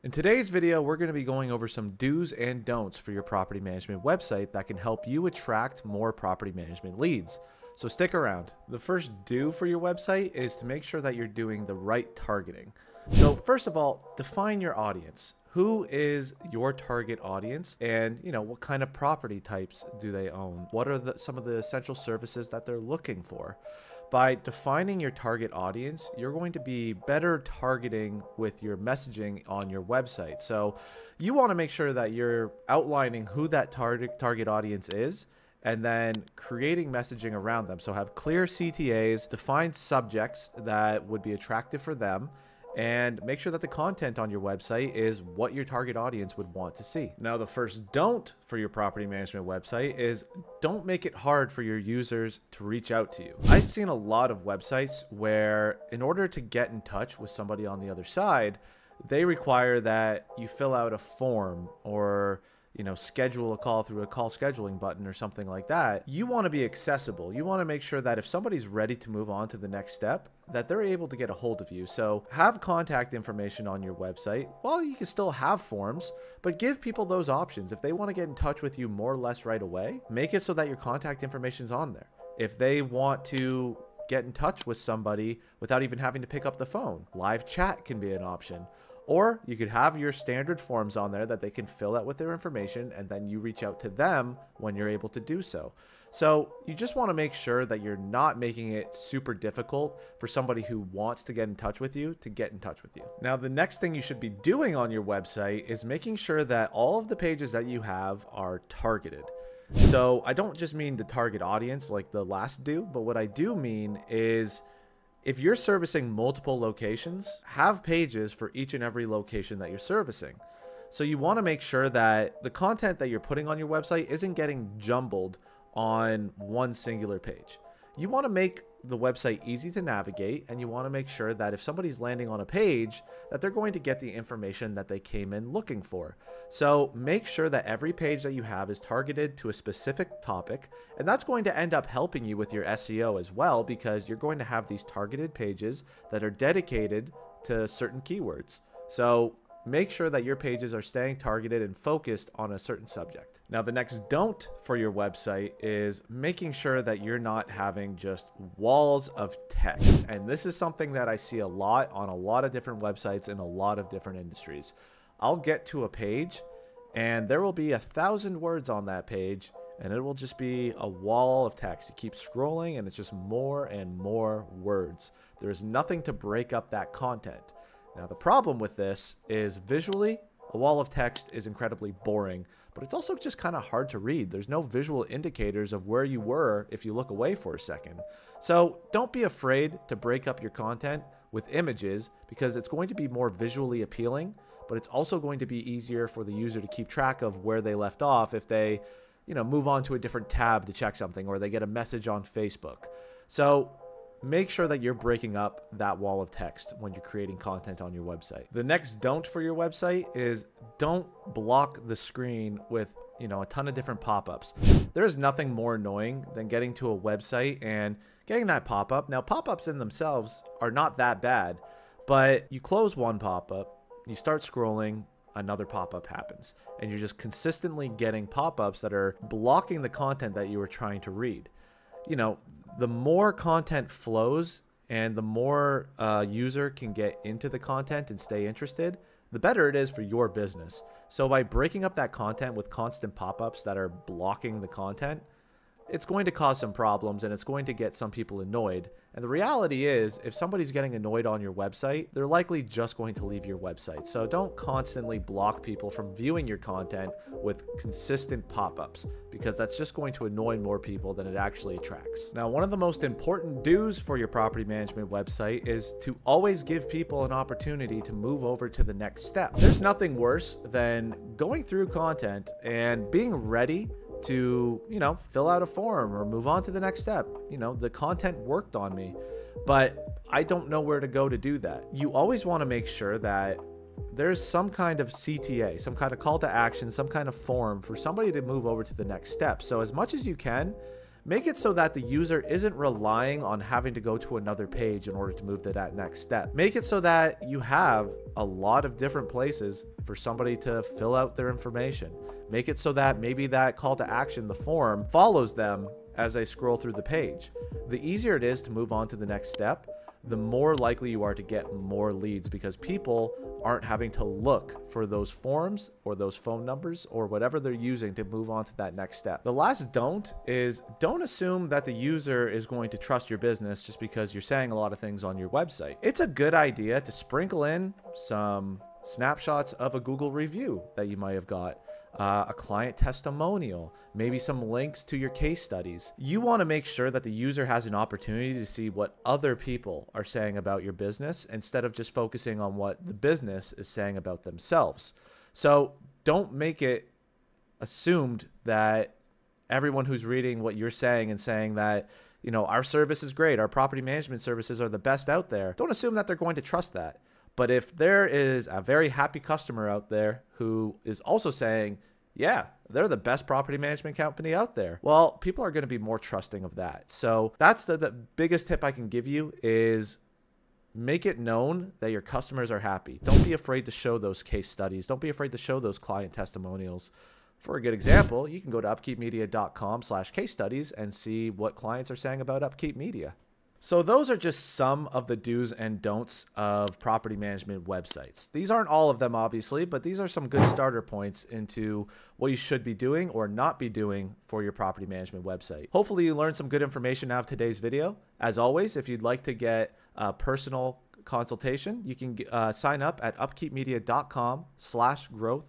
In today's video, we're going to be going over some do's and don'ts for your property management website that can help you attract more property management leads. So stick around. The first do for your website is to make sure that you're doing the right targeting. So first of all, define your audience. Who is your target audience, and what kind of property types do they own? What are some of the essential services that they're looking for? By defining your target audience, you're going to be better targeting with your messaging on your website. So you want to make sure that you're outlining who that target audience is, and then creating messaging around them. So have clear CTAs, define subjects that would be attractive for them, and make sure that the content on your website is what your target audience would want to see. Now, the first don't for your property management website is don't make it hard for your users to reach out to you. I've seen a lot of websites where in order to get in touch with somebody on the other side, they require that you fill out a form or schedule a call through a call scheduling button or something like that. You want to be accessible. You want to make sure that if somebody's ready to move on to the next step, that they're able to get a hold of you. So have contact information on your website. Well, you can still have forms, but give people those options. If they want to get in touch with you more or less right away, make it so that your contact information's on there. If they want to get in touch with somebody without even having to pick up the phone, live chat can be an option. Or you could have your standard forms on there that they can fill out with their information, and then you reach out to them when you're able to do so. So you just want to make sure that you're not making it super difficult for somebody who wants to get in touch with you to get in touch with you. Now, the next thing you should be doing on your website is making sure that all of the pages that you have are targeted. So I don't just mean the target audience like the last do, but what I do mean is if you're servicing multiple locations, have pages for each and every location that you're servicing. So you want to make sure that the content that you're putting on your website isn't getting jumbled on one singular page. You want to make the website easy to navigate, and you want to make sure that if somebody's landing on a page, that they're going to get the information that they came in looking for. So make sure that every page that you have is targeted to a specific topic, and that's going to end up helping you with your SEO as well, because you're going to have these targeted pages that are dedicated to certain keywords. So make sure that your pages are staying targeted and focused on a certain subject. Now, the next don't for your website is making sure that you're not having just walls of text. And this is something that I see a lot on a lot of different websites in a lot of different industries. I'll get to a page and there will be 1,000 words on that page, and it will just be a wall of text. You keep scrolling and it's just more and more words. There's nothing to break up that content. Now, the problem with this is visually, a wall of text is incredibly boring, but it's also just kind of hard to read. There's no visual indicators of where you were if you look away for a second. So don't be afraid to break up your content with images, because it's going to be more visually appealing, but it's also going to be easier for the user to keep track of where they left off if they, move on to a different tab to check something, or they get a message on Facebook. So make sure that you're breaking up that wall of text when you're creating content on your website. The next don't for your website is don't block the screen with, a ton of different pop-ups. There's nothing more annoying than getting to a website and getting that pop-up. Now, pop-ups in themselves are not that bad, but you close one pop-up, you start scrolling, another pop-up happens, and you're just consistently getting pop-ups that are blocking the content that you were trying to read. The more content flows and the more user can get into the content and stay interested, the better it is for your business. So by breaking up that content with constant pop-ups that are blocking the content, it's going to cause some problems and it's going to get some people annoyed. And the reality is, if somebody's getting annoyed on your website, they're likely just going to leave your website. So don't constantly block people from viewing your content with consistent pop-ups, because that's just going to annoy more people than it actually attracts. Now, one of the most important do's for your property management website is to always give people an opportunity to move over to the next step. There's nothing worse than going through content and being ready to, fill out a form or move on to the next step. The content worked on me, but I don't know where to go to do that. You always want to make sure that there's some kind of CTA, some kind of call to action, some kind of form for somebody to move over to the next step. So as much as you can, Make it so that the user isn't relying on having to go to another page in order to move to that next step. Make it so that you have a lot of different places for somebody to fill out their information. Make it so that maybe that call to action, the form, follows them as they scroll through the page. The easier it is to move on to the next step, the more likely you are to get more leads, because people aren't having to look for those forms or those phone numbers or whatever they're using to move on to that next step. The last don't is don't assume that the user is going to trust your business just because you're saying a lot of things on your website. It's a good idea to sprinkle in some snapshots of a Google review that you might have got. A client testimonial, maybe some links to your case studies. You want to make sure that the user has an opportunity to see what other people are saying about your business instead of just focusing on what the business is saying about themselves. So don't make it assumed that everyone who's reading what you're saying and saying that, you know, our service is great, our property management services are the best out there, don't assume that they're going to trust that. But if there is a very happy customer out there who is also saying, yeah, they're the best property management company out there, well, people are going to be more trusting of that. So that's the biggest tip I can give you is make it known that your customers are happy. Don't be afraid to show those case studies. Don't be afraid to show those client testimonials. For a good example, you can go to upkeepmedia.com/case studies and see what clients are saying about Upkeep Media. So those are just some of the do's and don'ts of property management websites. These aren't all of them, obviously, but these are some good starter points into what you should be doing or not be doing for your property management website. Hopefully you learned some good information out of today's video. As always, if you'd like to get a personal consultation, you can sign up at upkeepmedia.com/growth